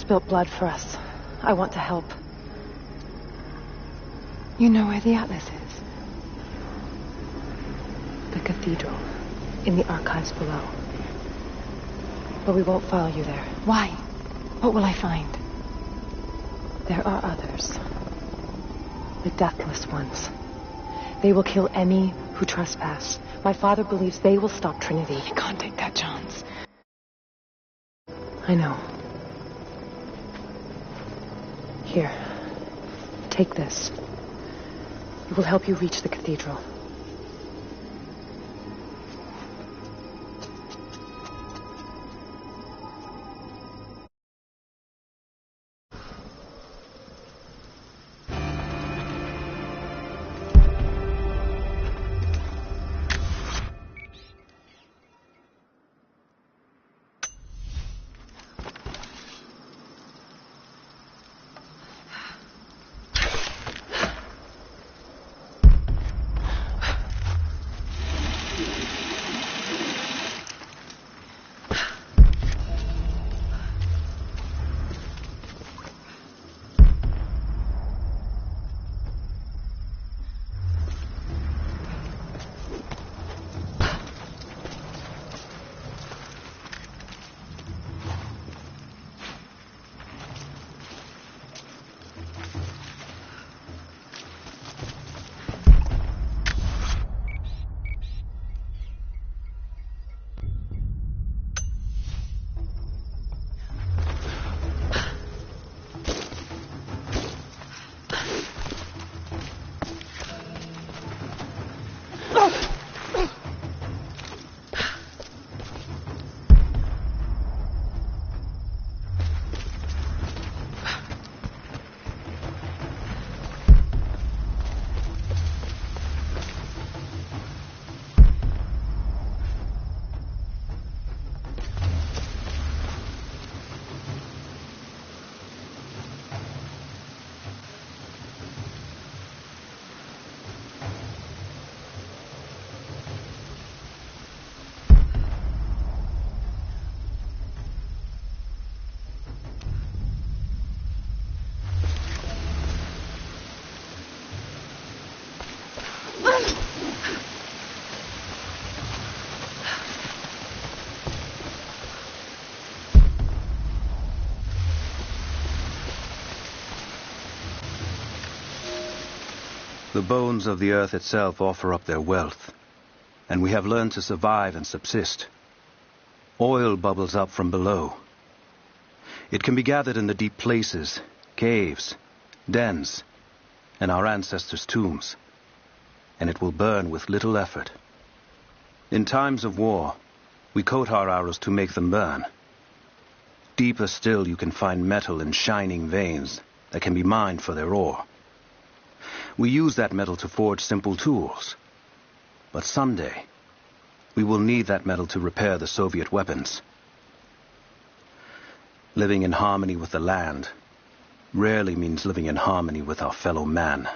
spilt blood for us. I want to help. You know where the Atlas is? The cathedral, in the archives below. But we won't follow you there. Why? What will I find? There are others. The deathless ones. They will kill any who trespass. My father believes they will stop Trinity. You can't take that chance. I know. Here. Take this. It will help you reach the cathedral. The bones of the earth itself offer up their wealth, and we have learned to survive and subsist. Oil bubbles up from below. It can be gathered in the deep places, caves, dens, and our ancestors' tombs, and it will burn with little effort. In times of war, we coat our arrows to make them burn. Deeper still, you can find metal in shining veins that can be mined for their ore. We use that metal to forge simple tools. But someday, we will need that metal to repair the Soviet weapons. Living in harmony with the land rarely means living in harmony with our fellow man.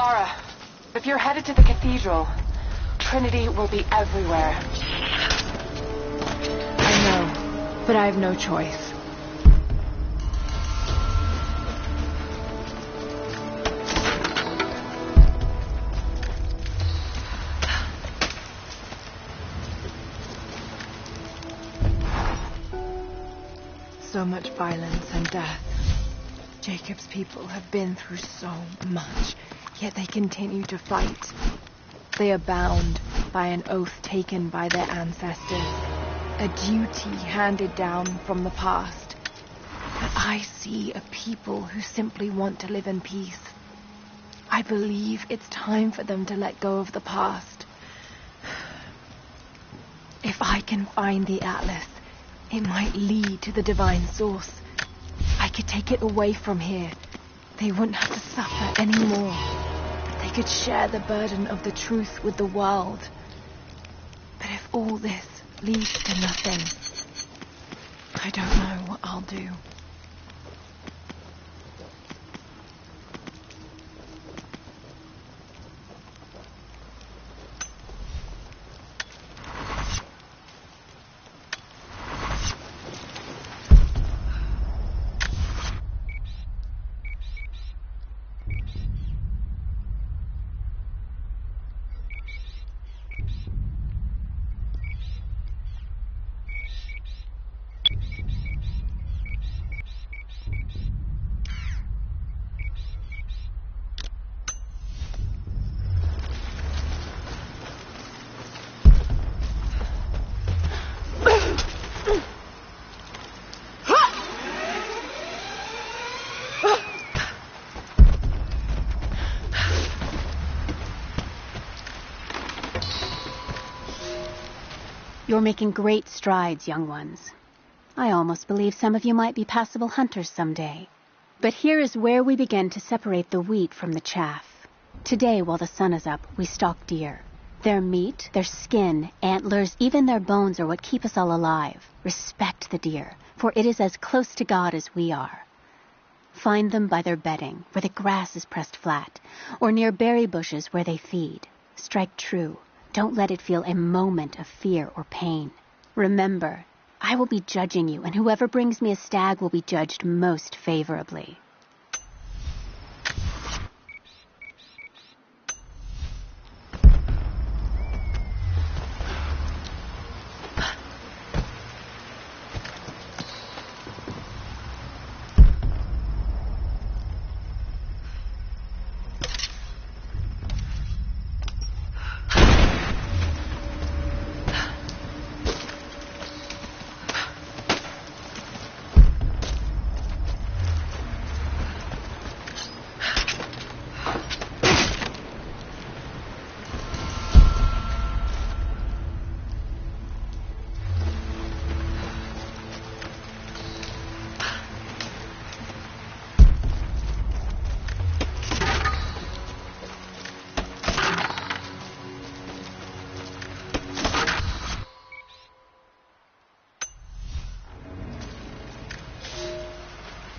Lara, if you're headed to the cathedral, Trinity will be everywhere. I know, but I have no choice. So much violence and death. Jacob's people have been through so much, yet they continue to fight. They are bound by an oath taken by their ancestors, a duty handed down from the past. But I see a people who simply want to live in peace. I believe it's time for them to let go of the past. If I can find the Atlas, it might lead to the divine source. I could take it away from here. They wouldn't have to suffer anymore. They could share the burden of the truth with the world. But if all this leads to nothing, I don't know what I'll do. You're making great strides, young ones. I almost believe some of you might be passable hunters someday. But here is where we begin to separate the wheat from the chaff. Today, while the sun is up, we stalk deer. Their meat, their skin, antlers, even their bones are what keep us all alive. Respect the deer, for it is as close to God as we are. Find them by their bedding, where the grass is pressed flat, or near berry bushes where they feed. Strike true. Don't let it feel a moment of fear or pain. Remember, I will be judging you, and whoever brings me a stag will be judged most favorably.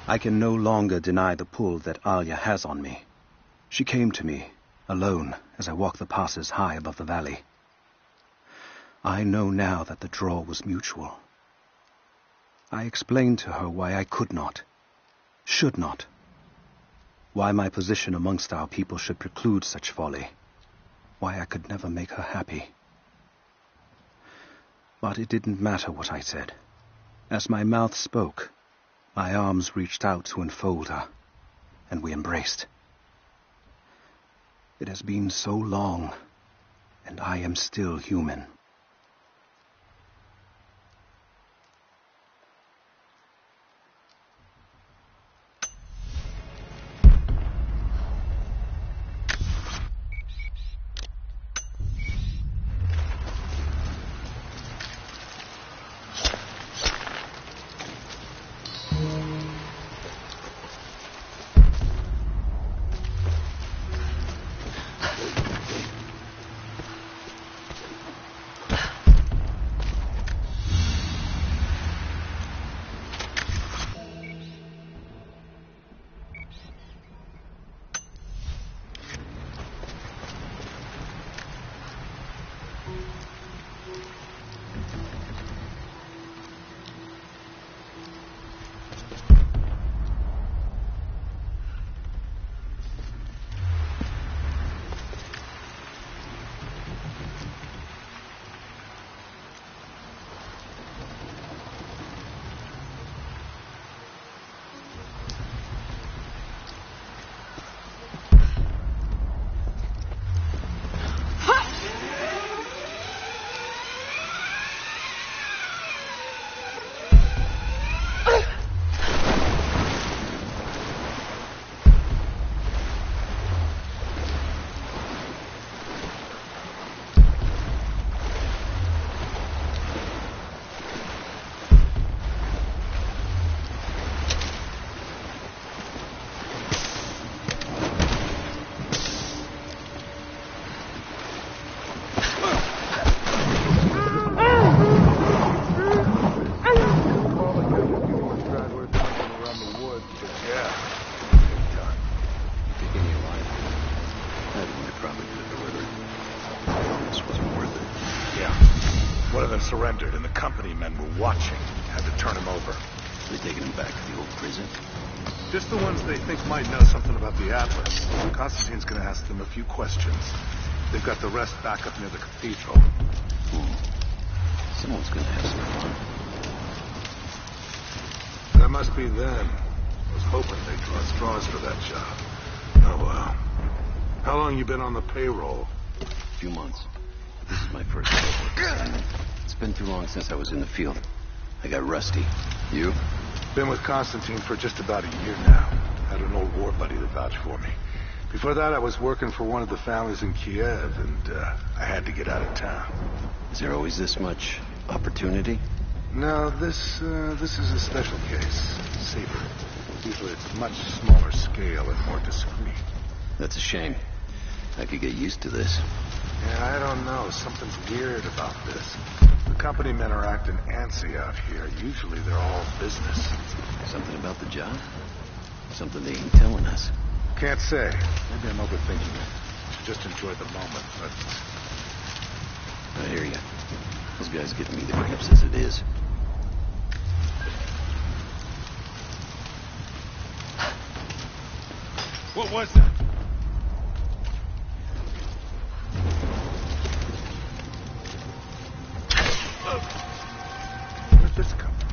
I can no longer deny the pull that Alia has on me. She came to me, alone, as I walked the passes high above the valley. I know now that the draw was mutual. I explained to her why I could not, should not, why my position amongst our people should preclude such folly, why I could never make her happy. But it didn't matter what I said. As my mouth spoke, my arms reached out to enfold her, and we embraced. It has been so long, and I am still human. them surrendered, and the company men were watching. Had to turn him over. They're taking him back to the old prison. Just the ones they think might know something about the Atlas. Constantine's gonna ask them a few questions. They've got the rest back up near the cathedral. Someone's gonna have some fun. That must be them. I was hoping they'd draw straws for that job. Oh, well. How long you been on the payroll? A few months. This is my first assignment. It's been too long since I was in the field. I got rusty. You? Been with Constantine for just about a year now. Had an old war buddy to vouch for me. Before that, I was working for one of the families in Kiev, and I had to get out of town. Is there always this much opportunity? No, this is a special case. Saber. Usually it's much smaller scale and more discreet. That's a shame. I could get used to this. Yeah, I don't know. Something's weird about this. The company men are acting antsy out here. Usually they're all business. Something about the job? Something they ain't telling us. Can't say. Maybe I'm overthinking it. Should just enjoy the moment, but... I hear ya. Those guys getting me the creeps as it is. What was that? Where'd this come from?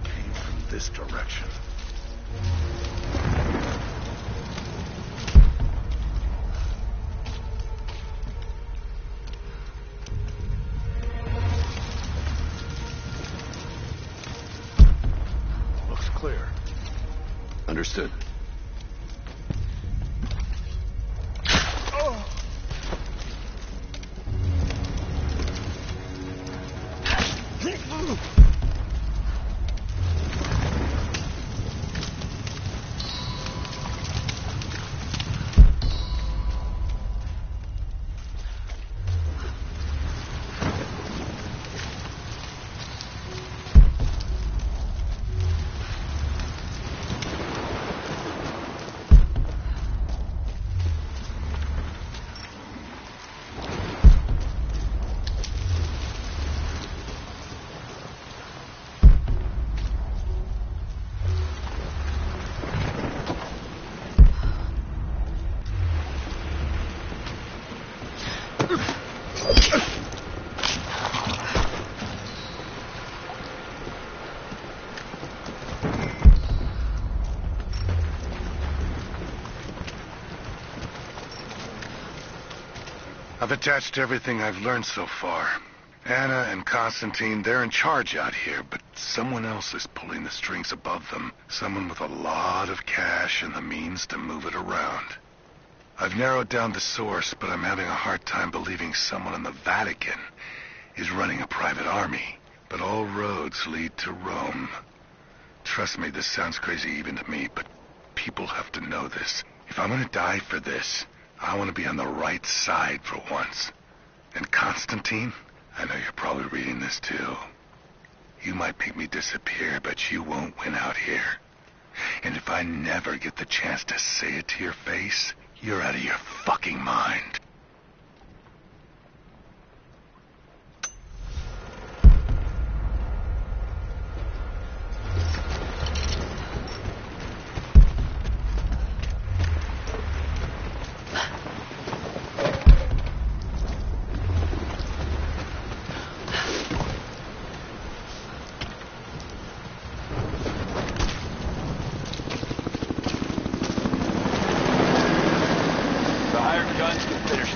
Came from this direction. Looks clear. Understood. I've attached everything I've learned so far. Anna and Constantine, they're in charge out here, but someone else is pulling the strings above them. Someone with a lot of cash and the means to move it around. I've narrowed down the source, but I'm having a hard time believing someone in the Vatican is running a private army. But all roads lead to Rome. Trust me, this sounds crazy even to me, but people have to know this. If I'm gonna die for this, I want to be on the right side for once. And Constantine, I know you're probably reading this too. You might make me disappear, but you won't win out here. And if I never get the chance to say it to your face, you're out of your fucking mind. Guns can finish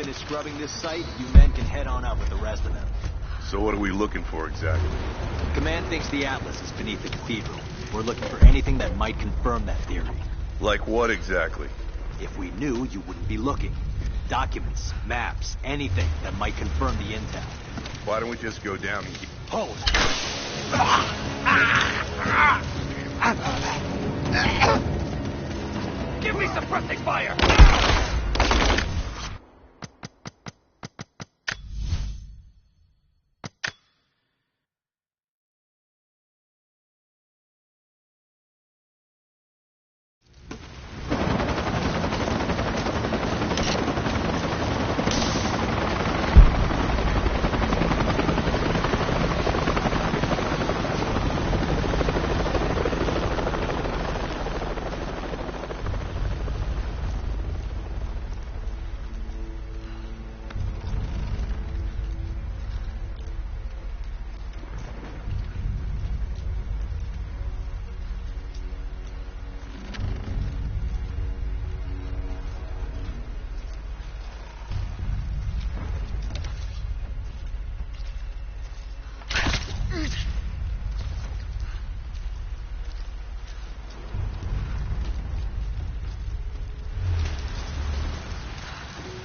finish scrubbing this site, you men can head on out with the rest of them. So what are we looking for exactly? Command thinks the Atlas is beneath the cathedral. We're looking for anything that might confirm that theory. Like what exactly? If we knew, you wouldn't be looking. Documents, maps, anything that might confirm the intel. Why don't we just go down and keep... Hold! Give me suppressing fire!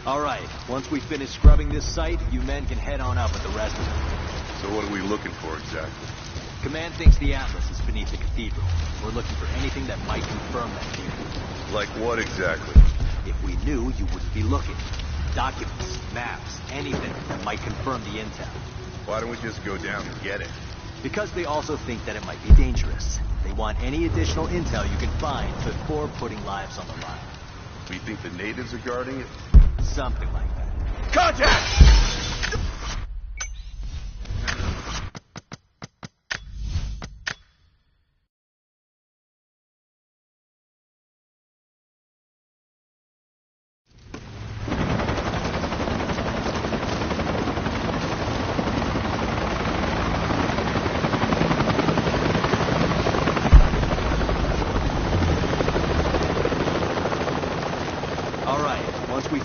All right, once we finish scrubbing this site, you men can head on out with the rest of them. So what are we looking for exactly? Command thinks the Atlas is beneath the cathedral. We're looking for anything that might confirm that theory. Like what exactly? If we knew, you wouldn't be looking. Documents, maps, anything that might confirm the intel. Why don't we just go down and get it? Because they also think that it might be dangerous. They want any additional intel you can find before putting lives on the line. We think the natives are guarding it? Something like that. Contact!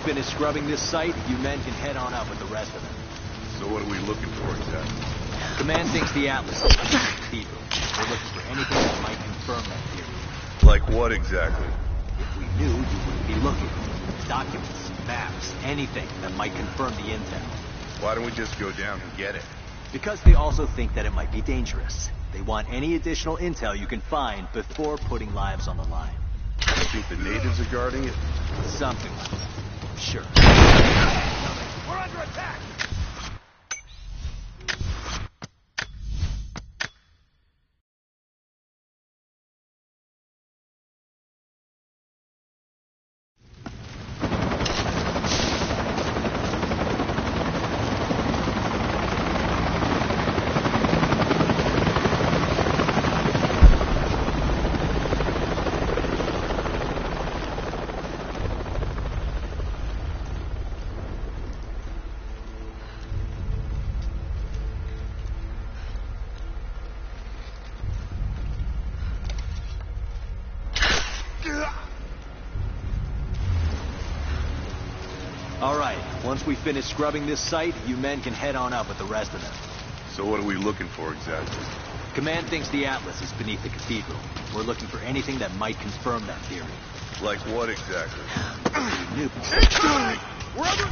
Finish scrubbing this site, you men can head on out with the rest of them. So what are we looking for exactly? Command thinks the Atlas is beneath the cathedral. We're looking for anything that might confirm that theory. Like what exactly? If we knew, you wouldn't be looking. Documents, maps, anything that might confirm the intel. Why don't we just go down and get it? Because they also think that it might be dangerous. They want any additional intel you can find before putting lives on the line. I think the natives are guarding it? Something like that. Sure. We're under attack! All right, once we finish scrubbing this site, you men can head on out with the rest of them. So what are we looking for exactly? Command thinks the Atlas is beneath the cathedral. We're looking for anything that might confirm that theory. Like what exactly? We knew. We're under...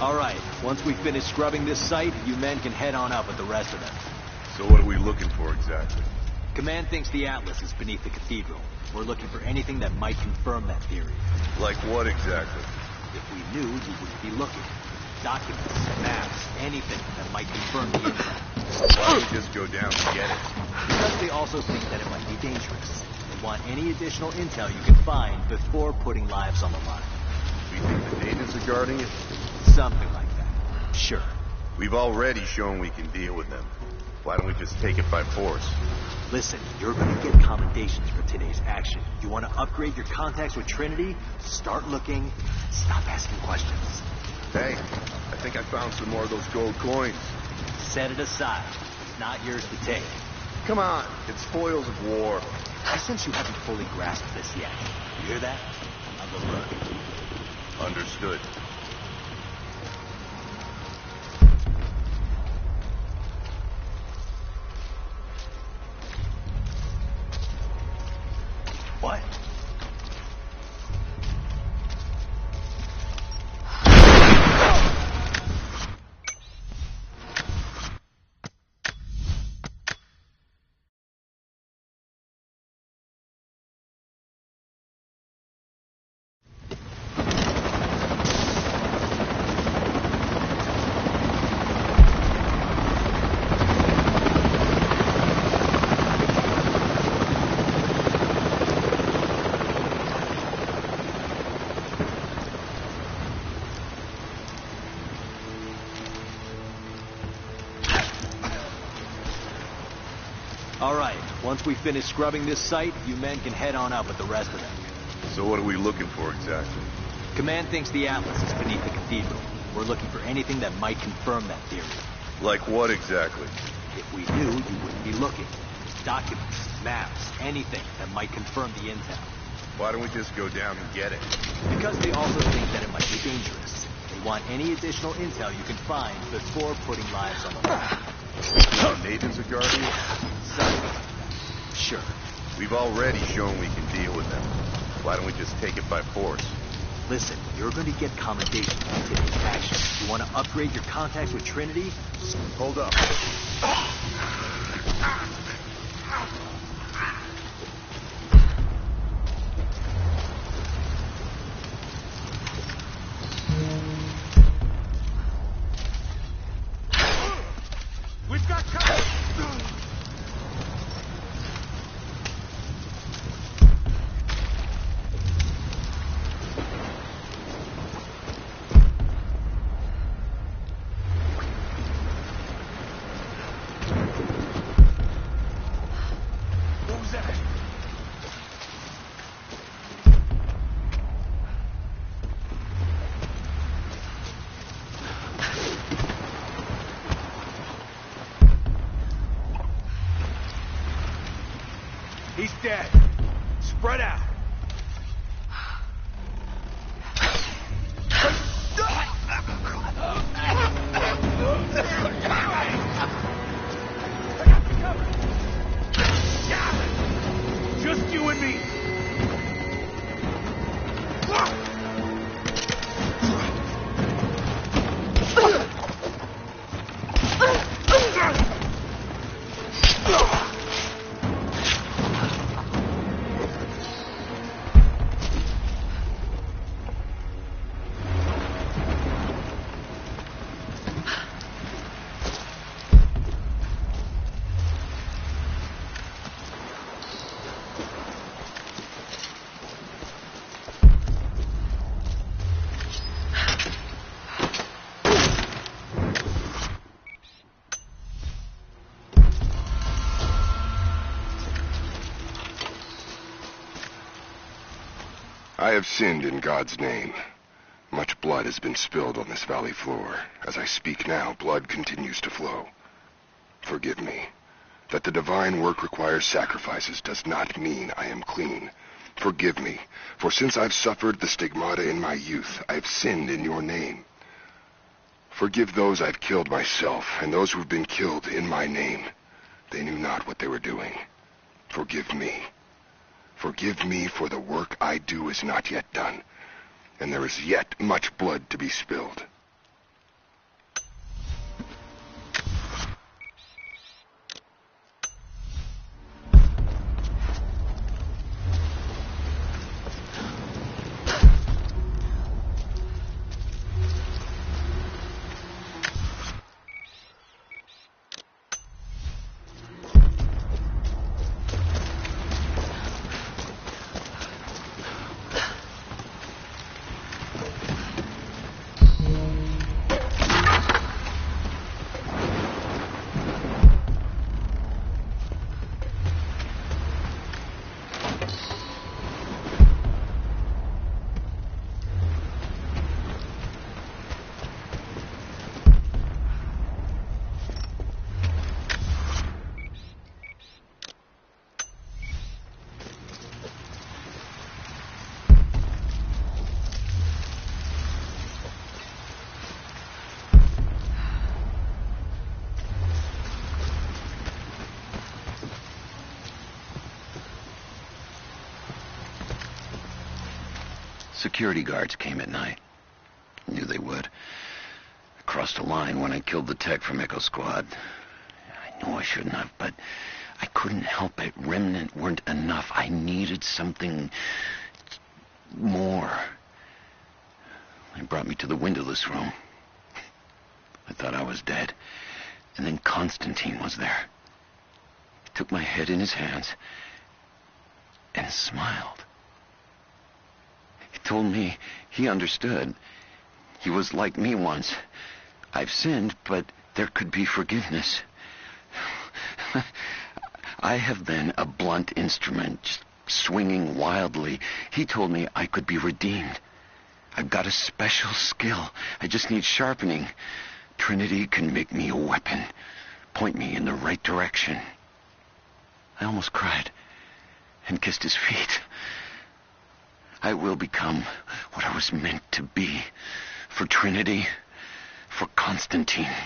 All right, once we finish scrubbing this site, you men can head on out with the rest of them. So what are we looking for exactly? Command thinks the Atlas is beneath the cathedral. We're looking for anything that might confirm that theory. Like what exactly? If we knew, you wouldn't be looking. Documents, maps, anything that might confirm the intel. Why don't we just go down and get it? Because they also think that it might be dangerous. They want any additional intel you can find before putting lives on the line. We think the natives are guarding it? Something like that. Sure. We've already shown we can deal with them. Why don't we just take it by force? Listen, you're going to get commendations for today's action. You want to upgrade your contacts with Trinity? Start looking. Stop asking questions. Hey, I think I found some more of those gold coins. Set it aside. It's not yours to take. Come on, it's spoils of war. I sense you haven't fully grasped this yet. You hear that? Now go look. Understood. What? All right, once we finish scrubbing this site, you men can head on up with the rest of them. So what are we looking for exactly? Command thinks the Atlas is beneath the cathedral. We're looking for anything that might confirm that theory. Like what exactly? If we knew, you wouldn't be looking. Documents, maps, anything that might confirm the intel. Why don't we just go down and get it? Because they also think that it might be dangerous. They want any additional intel you can find before putting lives on the line. The natives are guarding it? Something like that. Sure. We've already shown we can deal with them. Why don't we just take it by force? Listen, you're going to get commendations for today's action. You want to upgrade your contacts with Trinity? Hold up. We've got cover! What was that? He's dead. Spread out. Just you and me. I have sinned in God's name. Much blood has been spilled on this valley floor. As I speak now, blood continues to flow. Forgive me. That the divine work requires sacrifices does not mean I am clean. Forgive me, for since I've suffered the stigmata in my youth, I've sinned in your name. Forgive those I've killed myself, and those who've been killed in my name. They knew not what they were doing. Forgive me. Forgive me, for the work I do is not yet done, and there is yet much blood to be spilled. Security guards came at night. I knew they would. I crossed a line when I killed the tech from Echo Squad. I know I shouldn't have, but I couldn't help it. Remnant weren't enough. I needed something more. They brought me to the windowless room. I thought I was dead. And then Constantine was there. He took my head in his hands and smiled. He told me he understood. He was like me once. I've sinned, but there could be forgiveness. I have been a blunt instrument, just swinging wildly. He told me I could be redeemed. I've got a special skill. I just need sharpening. Trinity can make me a weapon, point me in the right direction. I almost cried and kissed his feet. I will become what I was meant to be. For Trinity, for Constantine.